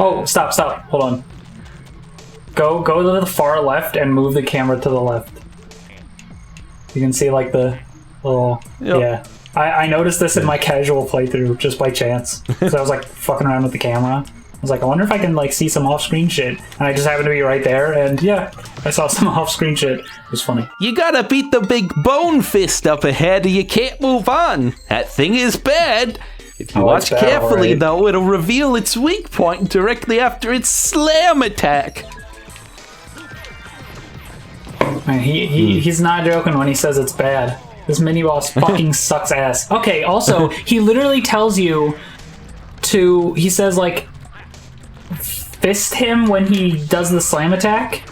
Oh, stop, hold on. Go to the far left and move the camera to the left. You can see like the little... Yep. Yeah. I noticed this in my casual playthrough just by chance. So I was like fucking around with the camera. I was like, I wonder if I can like see some off-screen shit. And I just happened to be right there, and yeah, I saw some off-screen shit. It was funny. You gotta beat the big bone fist up ahead or you can't move on. That thing is bad. If you watch carefully, though, it'll reveal its weak point directly after its slam attack. Man, he's not joking when he says it's bad. This mini-boss fucking sucks ass. Okay, also, he literally tells you to... He says, like, fist him when he does the slam attack.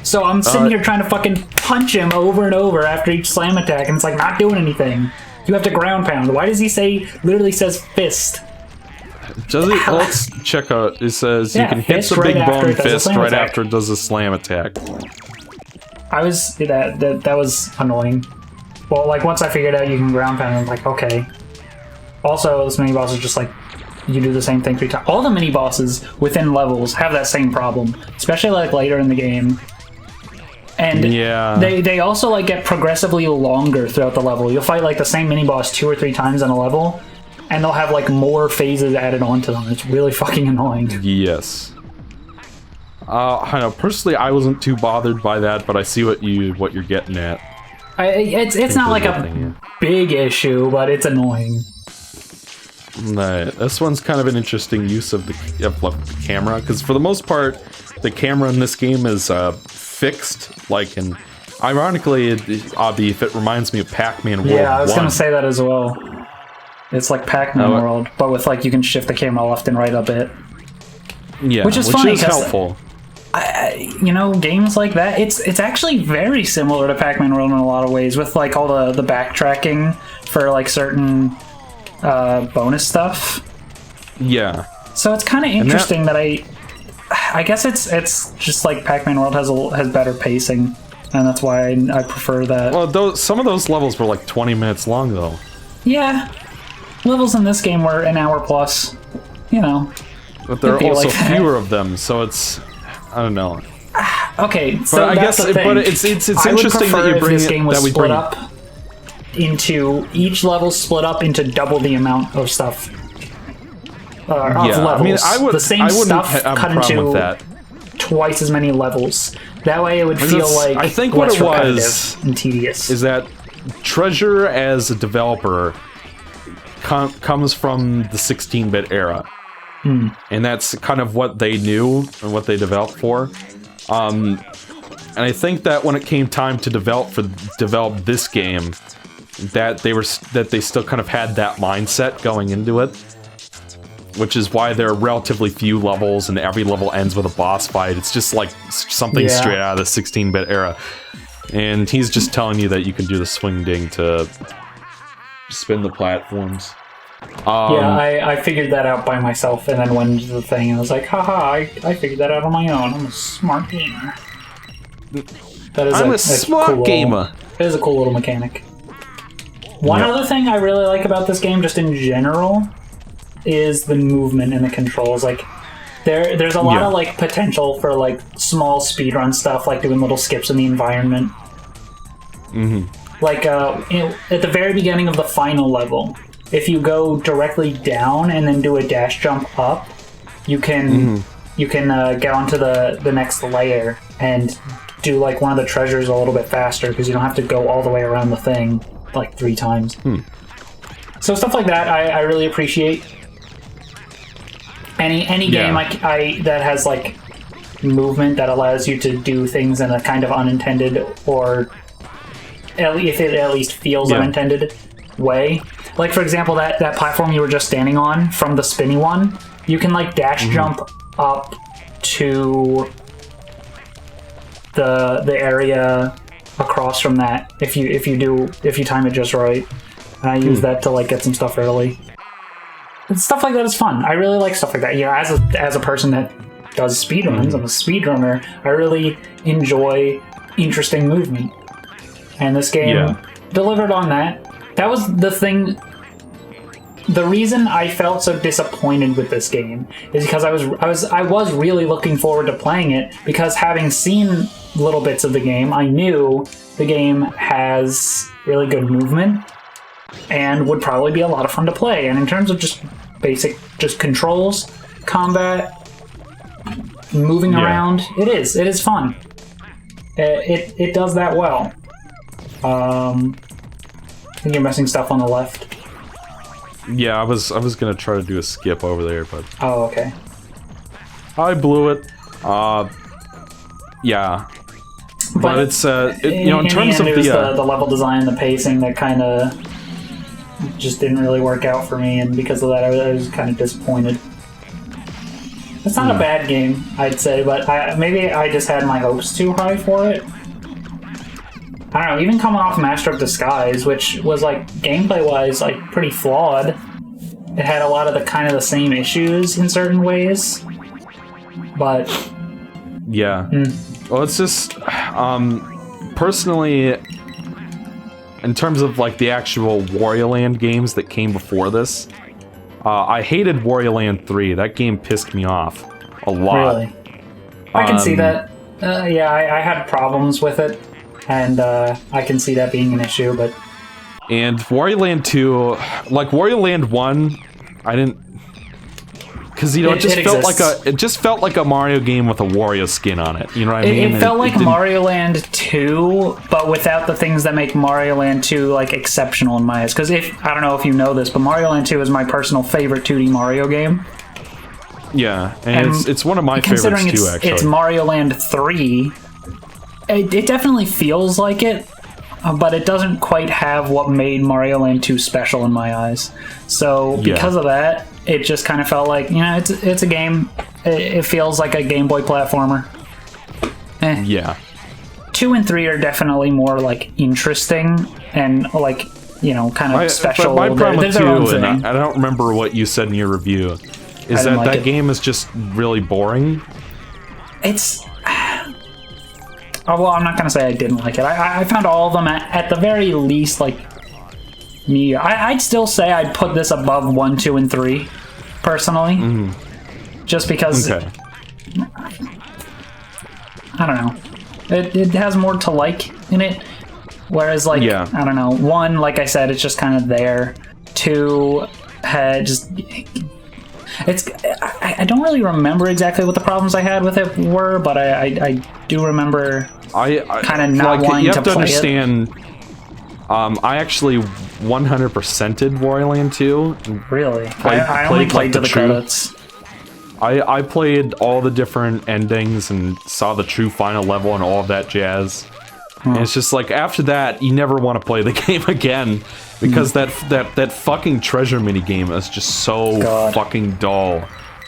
So I'm sitting here trying to fucking punch him over and over after each slam attack, and it's, like, not doing anything. You have to ground pound. Why does he say... Literally says fist? Does it? Let's check out. It says you can hit the big bone fist right after it does a slam attack. I was... That was annoying. Well, like, once I figured out you can ground pound, I'm like, okay. Also, this mini-boss is just like, you do the same thing 3 times. All the mini-bosses within levels have that same problem, especially, like, later in the game. And yeah. they also, like, get progressively longer throughout the level. You'll fight, like, the same mini-boss 2 or 3 times in a level, and they'll have, like, more phases added onto them. It's really fucking annoying. Yes. I know, personally, I wasn't too bothered by that, but I see what you're getting at. It's not like a big issue, but it's annoying. Right. This one's kind of an interesting use of the camera, because for the most part, the camera in this game is fixed. Like, and ironically, Obby, if it reminds me of Pac-Man World 1. Yeah, I was gonna say that as well. It's like Pac-Man World, but with like you can shift the camera left and right a bit. Yeah, which is funny, helpful. You know, games like that, it's actually very similar to Pac-Man World in a lot of ways, with like all the backtracking for like certain bonus stuff. Yeah. So it's kind of interesting that I guess it's just like Pac-Man World has better pacing, and that's why I prefer that. Well, some of those levels were like 20 minutes long, though. Yeah, levels in this game were an hour plus. You know, but there are also fewer of them, so it's. I don't know. Okay, so but I guess, but it's interesting that you bring this game was split up into each level split up into double the amount of stuff. Of levels. I mean, the same stuff cut into twice as many levels. That way, it would feel like I think less what it was and tedious. Is that Treasure as a developer comes from the 16-bit era. And that's kind of what they knew and what they developed for. And I think that when it came time to develop this game, that they still kind of had that mindset going into it, which is why there are relatively few levels and every level ends with a boss fight. It's just like something straight out of the 16-bit era. And he's just telling you that you can do the swing ding to spin the platforms. I figured that out by myself, and then went into the thing, and I was like, haha, I figured that out on my own. I'm a smart gamer. I'm a smart gamer. It is a cool little mechanic. One other thing I really like about this game, just in general, is the movement and the controls. Like, there's a lot of like potential for like small speedrun stuff, like doing little skips in the environment. Like at the very beginning of the final level, if you go directly down and then do a dash jump up, you can get onto the next layer and do like one of the treasures a little bit faster, because you don't have to go all the way around the thing like 3 times. So stuff like that I really appreciate. Any game that has like movement that allows you to do things in a kind of unintended, or if it at least feels unintended way. Like, for example, that platform you were just standing on from the spinny one, you can like dash jump up to the area across from that if you time it just right. And I use that to like get some stuff early. And stuff like that is fun. I really like stuff like that. You know, as a person that does speedruns, I'm a speedrunner, I really enjoy interesting movement. And this game delivered on that. That was the thing. the reason I felt so disappointed with this game is because I was really looking forward to playing it, because having seen little bits of the game, I knew the game has really good movement and would probably be a lot of fun to play. And in terms of just basic controls, combat, moving around, it is fun. It does that well. I think you're missing stuff on the left. Yeah, I was gonna try to do a skip over there, but Oh, okay. I blew it. Yeah, but it's in terms of it was the level design, the pacing that kind of just didn't really work out for me, and because of that, I was kind of disappointed. It's not a bad game, I'd say, but maybe I just had my hopes too high for it. I don't know, even coming off Master of Disguise, which was, like, gameplay-wise, like, pretty flawed. It had a lot of the same issues in certain ways. But... yeah. Well, it's just... personally, in terms of, like, the actual Wario Land games that came before this, I hated Wario Land 3. That game pissed me off a lot. Really? I can see that. Yeah, I had problems with it. And I can see that being an issue, but... And Wario Land 2, like Wario Land 1, I didn't... Because, you know, it just felt like a Mario game with a Wario skin on it, you know what I mean? It felt like Mario Land 2, but without the things that make Mario Land 2, like, exceptional in my eyes. Because I don't know if you know this, but Mario Land 2 is my personal favorite 2D Mario game. Yeah, and it's one of my favorites too, actually. It's Mario Land 3... It definitely feels like it, but it doesn't quite have what made Mario Land 2 special in my eyes. So because of that, it just kind of felt like, you know, it's a game. It feels like a Game Boy platformer. Yeah. 2 and 3 are definitely more, like, interesting and, like, you know, kind of special. But my problem with 2, and I don't remember what you said in your review, is that game is just really boring. It's... Oh, well, I'm not going to say I didn't like it. I found all of them at the very least, like, me. I'd still say I'd put this above 1, 2, and 3, personally. Just because... Okay. I don't know. It has more to like in it. Whereas, like, I don't know. 1, like I said, it's just kind of there. 2 had just... I don't really remember exactly what the problems I had with it were, but I do remember kind of not wanting you have to to play understand, I actually 100%ed Wario Land 2. Really? I only played to the credits. I played all the different endings and saw the true final level and all of that jazz. And it's just like, after that, you never want to play the game again, because that fucking treasure minigame is just so fucking dull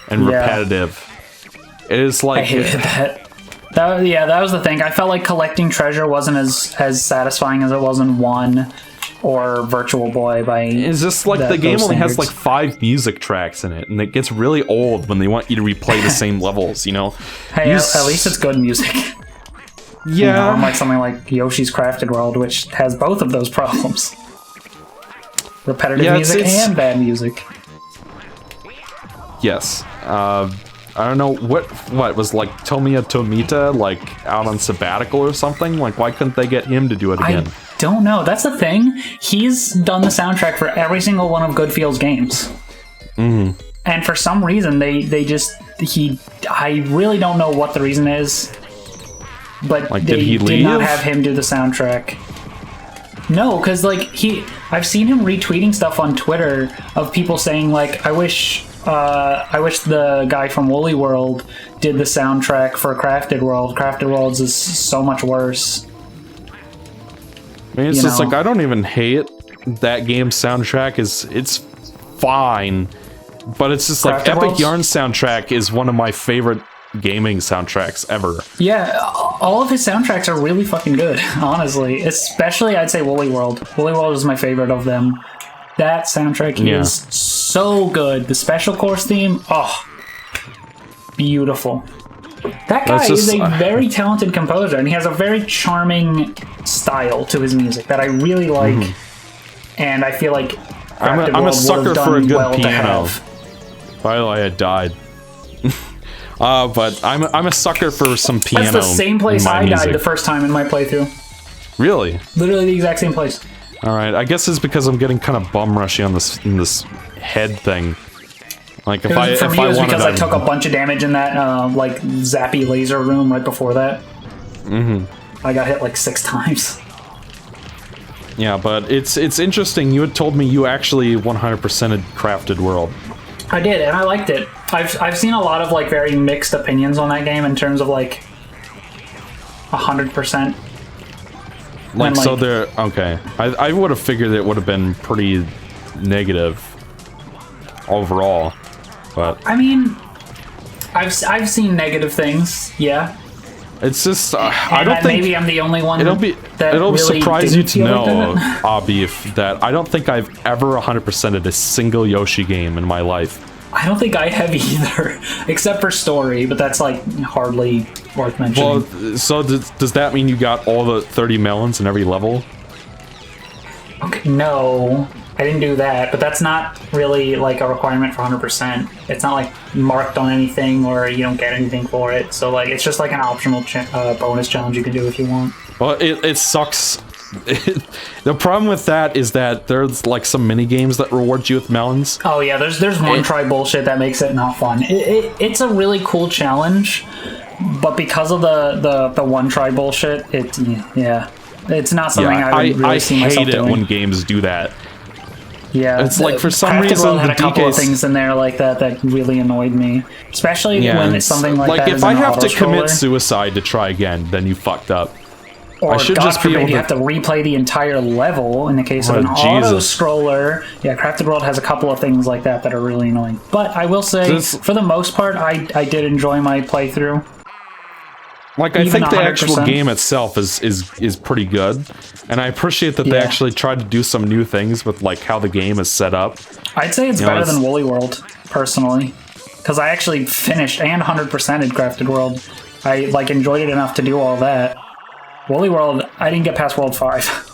and repetitive. It is like... I hated that. That was the thing. I felt like collecting treasure wasn't as satisfying as it was in 1 or Virtual Boy by... It's just like the game only has like 5 music tracks in it, and it gets really old when they want you to replay the same levels, you know? Hey, at least it's good music. Yeah. You know, unlike something like Yoshi's Crafted World, which has both of those problems. Repetitive music and bad music. Yes. I don't know, what was, like, Tomiya Tomita, like, out on sabbatical or something? Like, why couldn't they get him to do it again? I don't know. That's the thing. He's done the soundtrack for every single one of Goodfield's games. And for some reason, I really don't know what the reason is. But like, they did not have him do the soundtrack. No, because, like, I've seen him retweeting stuff on Twitter of people saying, like, I wish the guy from Woolly World did the soundtrack for Crafted World. Crafted Worlds is so much worse. I mean, it's just like, I don't even hate that game's soundtrack. It's fine, but it's just like Epic Yarn's soundtrack is one of my favorite gaming soundtracks ever. Yeah, all of his soundtracks are really fucking good, honestly. Especially, I'd say Woolly World. Woolly World is my favorite of them. That soundtrack is so good. The Special Course theme, beautiful. That guy is a very talented composer, and he has a very charming style to his music that I really like. And I feel like I'm a World sucker would've for a done good well to piano. have. By the way, I died. But I'm a sucker for some piano. That's the same place in my I died music. the first time in my playthrough. Really? Literally the exact same place. All right. I guess it's because I'm getting kind of bum rushy on this head thing. Like if I For me, it was wanted because I to- took a bunch of damage in that like zappy laser room right before that. Mm-hmm. I got hit like 6 times. Yeah, but it's interesting. You had told me you actually 100%ed Crafted World. I did, and I liked it. I've seen a lot of like very mixed opinions on that game in terms of like 100%. Like, so like- there. Okay, I would have figured it would have been pretty negative overall, but I mean, I've seen negative things. Yeah. it's just I And don't think maybe I'm the only one. it'll that really surprise you didn't to feel know, like that. Abby, that I don't think I've ever 100%ed a single Yoshi game in my life. I don't think I have either, except for story, but that's like hardly worth mentioning. Well, so does that mean you got all the 30 melons in every level? Okay, no, I didn't do that, but that's not really like a requirement for 100%. It's not like marked on anything or you don't get anything for it. So like it's just like an optional bonus challenge you can do if you want. Well, it sucks. The problem with that is that there's like some mini games that reward you with melons. Oh yeah, there's one try bullshit that makes it not fun. It's a really cool challenge, but because of the one try bullshit, it's not something I would really see myself hate it doing. when games do that. Yeah, It's like, for some Crafted reason, World had the a couple of DKs things in there like that really annoyed me, especially when it's something like that. if is I an have to auto-scroller. commit suicide to try again, then you fucked up. Or, I should God just be forbid, able you to- have to replay the entire level in the case of Oh, an Jesus. auto-scroller. Yeah, Crafted World has a couple of things like that that are really annoying. But I will say, This- for the most part, I did enjoy my playthrough. Like, I Even think the actual 100%. game itself is pretty good, and I appreciate that they Yeah. actually tried to do some new things with like how the game is set up. I'd say it's You know, better it's- than Woolly World, personally. Because I actually finished and 100%ed Crafted World. I like enjoyed it enough to do all that. Woolly World, I didn't get past World 5.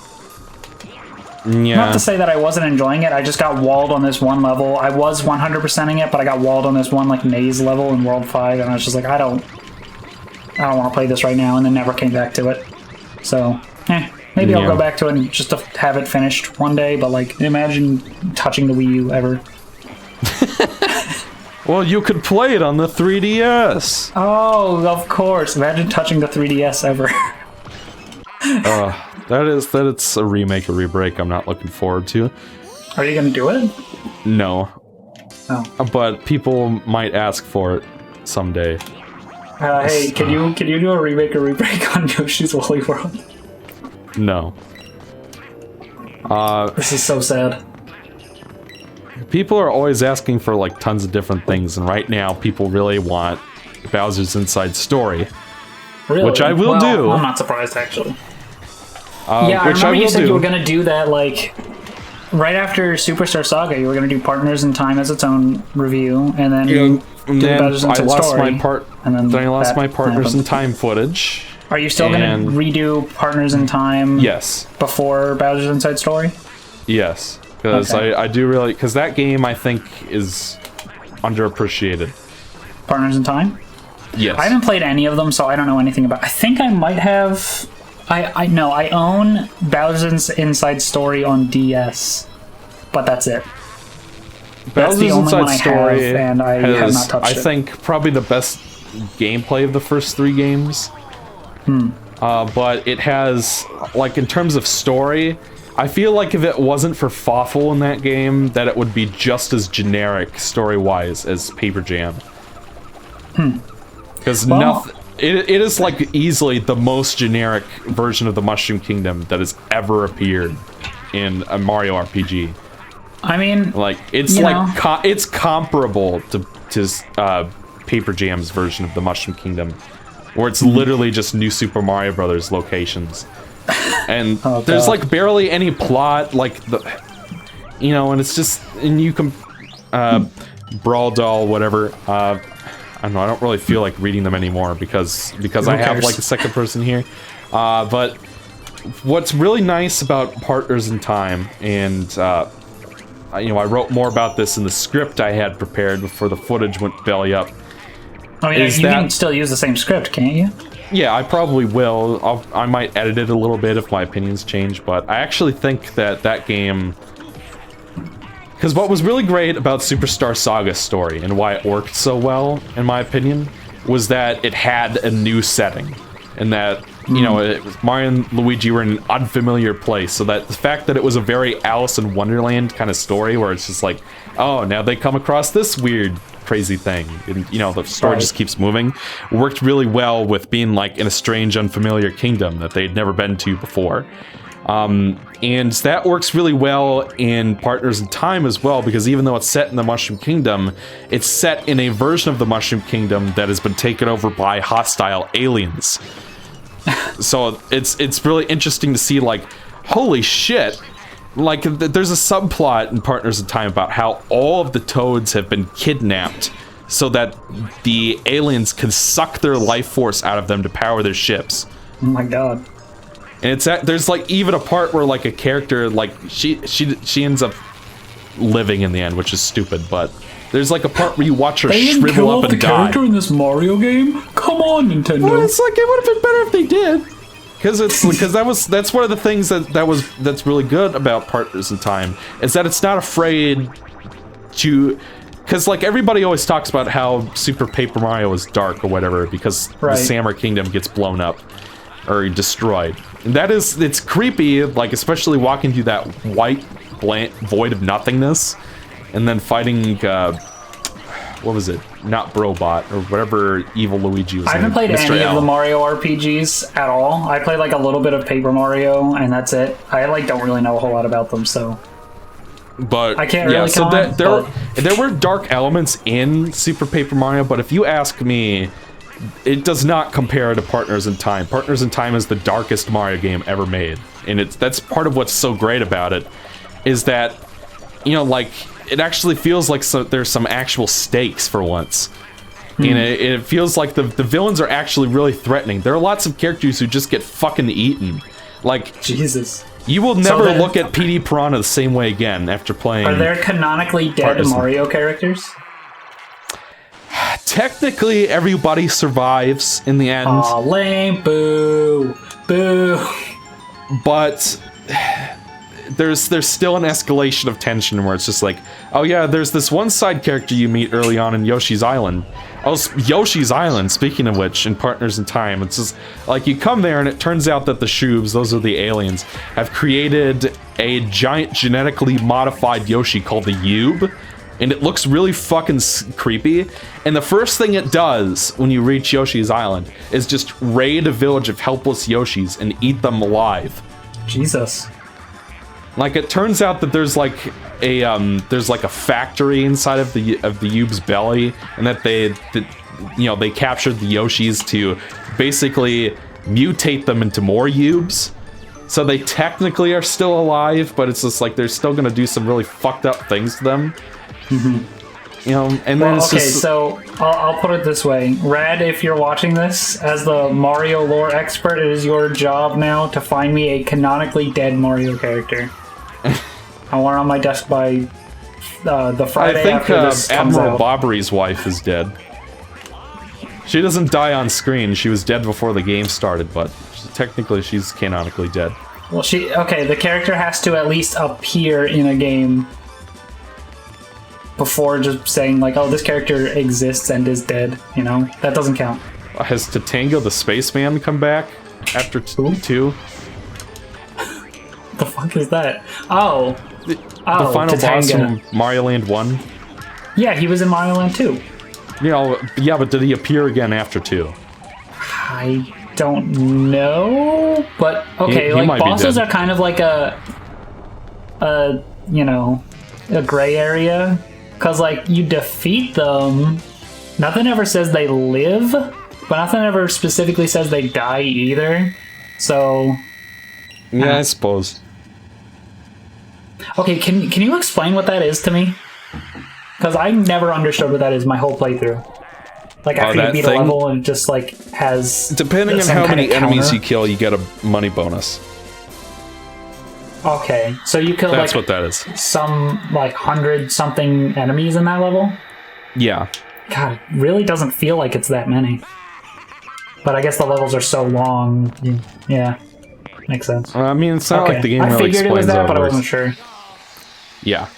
Yeah, Not to say that I wasn't enjoying it, I just got walled on this one level. I was 100%ing it, but I got walled on this one like maze level in World 5, and I was just like, I don't want to play this right now, and then never came back to it. So, maybe I'll Yeah. go back to it and just to have it finished one day, but like, imagine touching the Wii U ever. well, you could play it on the 3DS. Oh, of course. Imagine touching the 3DS ever. That it's a remake or rebreak I'm not looking forward to. Are you gonna do it? No, Oh. but people might ask for it someday. Hey, can you do a remake or rebreak on Yoshi's Woolly World? No. This is so sad. People are always asking for like tons of different things, and right now people really want Bowser's Inside Story, Really? Which I will Well, do. I'm not surprised, actually. Yeah, I which remember I you will said do. you were gonna do that, like, right after Superstar Saga. You were gonna do Partners in Time as its own review, and then And do then Bowser's I Inside lost Story. my part. and then Then I lost that my Partners in happened. Time footage. Are you still and- gonna redo Partners in Time Yes, before Bowser's Inside Story? yes, because Okay. I do really because that game I think is underappreciated. Partners in Time? Yes, I haven't played any of them, so I don't know anything about. I think I might have. I know I own Bowser's Inside Story on DS, but that's it. That's the Bowser's only Inside one I Story have, and I have has, not touched I it. think probably the best gameplay of the first 3 games. But it has, like, in terms of story, I feel like if it wasn't for Fawful in that game, that it would be just as generic story-wise as Paper Jam. Because nothing. It is like easily the most generic version of the Mushroom Kingdom that has ever appeared in a Mario RPG. I mean, Like it's You like know. it's comparable to Paper Jam's version of the Mushroom Kingdom, where it's literally just New Super Mario Brothers locations, and Oh, there's God. like barely any plot. Like and it's just and you can Brawl Doll whatever. I don't know. I don't really feel like reading them anymore because I have cares? like a second person here. But what's really nice about Partners in Time and I wrote more about this in the script I had prepared before the footage went belly up. I mean, you can still use the same script, can't you? Yeah, I probably will. I might edit it a little bit if my opinions change, but I actually think that game... Because what was really great about Superstar Saga's story and why it worked so well, in my opinion, was that it had a new setting. And that, Mario and Luigi were in an unfamiliar place, so that the fact that it was a very Alice in Wonderland kind of story, where it's just like, oh, now they come across this weird, crazy thing, and, the story just keeps moving, worked really well with being, like, in a strange, unfamiliar kingdom that they'd never been to before. And that works really well in Partners in Time as well, because even though it's set in the Mushroom Kingdom, it's set in a version of the Mushroom Kingdom that has been taken over by hostile aliens. So it's really interesting to see, like, holy shit, like, there's a subplot in Partners in Time about how all of the Toads have been kidnapped so that the aliens can suck their life force out of them to power their ships. Oh my god. And there's, like, even a part where, like, a character, like, she ends up living in the end, which is stupid, but there's, like, a part where you watch her shrivel up and die. They didn't kill off the character in this Mario game? Come on, Nintendo. Well, it's like, it would have been better if they did. Because that's one of the things that's really good about Partners in Time, is that it's not afraid to... Because, like, everybody always talks about how Super Paper Mario is dark or whatever, because the Samurai Kingdom gets blown up or destroyed. And it's creepy, like, especially walking through that white blank void of nothingness, and then fighting, what was it? Not Brobot, or whatever evil Luigi was. I haven't played any of the Mario RPGs at all. I played, like, a little bit of Paper Mario, and that's it. I, like, don't really know a whole lot about them, so... But I can't really comment, there were dark elements in Super Paper Mario, but if you ask me, it does not compare to Partners in Time. Partners in Time is the darkest Mario game ever made, and that's part of what's so great about it, is that, like, it actually feels like there's some actual stakes for once. And it feels like the villains are actually really threatening. There are lots of characters who just get fucking eaten. Like, Jesus. You will never look at PD Piranha the same way again after playing... Are there canonically dead Mario characters? Technically, everybody survives in the end. Aw, lame. Boo. Boo. But there's still an escalation of tension where it's just like, oh yeah, there's this one side character you meet early on in Yoshi's Island. Oh, Yoshi's Island, speaking of which, in Partners in Time, it's just, like, you come there and it turns out that the Shubs, those are the aliens, have created a giant genetically modified Yoshi called the Yube, and it looks really fucking creepy, and the first thing it does when you reach Yoshi's Island is just raid a village of helpless Yoshis and eat them alive. Jesus. Like, it turns out that there's like a factory inside of the Yube's belly, and that they captured the Yoshis to basically mutate them into more Yubes. So they technically are still alive, but it's just like they're still gonna do some really fucked up things to them. And then it's just... so I'll put it this way. Rad, if you're watching this, as the Mario lore expert, it is your job now to find me a canonically dead Mario character. I want it on my desk by the Friday after this comes Admiral out. Bobbery's wife is dead. She doesn't die on screen. She was dead before the game started, but technically she's canonically dead. Well, the character has to at least appear in a game before just saying, like, oh, this character exists and is dead, That doesn't count. Has Tatango the Spaceman come back after 2? The fuck is that? Oh. The final boss from Mario Land 1? Yeah, he was in Mario Land 2. Yeah, but did he appear again after 2? I don't know, but okay, he like, bosses are kind of like a gray area, because, like, you defeat them, nothing ever says they live, but nothing ever specifically says they die either, so... Yeah, I suppose. Okay, can you explain what that is to me? Because I never understood what that is my whole playthrough. Like, after you beat a level and it just, like, has... Depending on how many enemies you kill, you get a money bonus. Okay, so you kill That's like what that is. some like 100-something enemies in that level? Yeah. God, it really doesn't feel like it's that many. But I guess the levels are so long. Yeah, makes sense. I mean, it's not like the game I really figured it was explains that, how it but I works. wasn't sure. Yeah.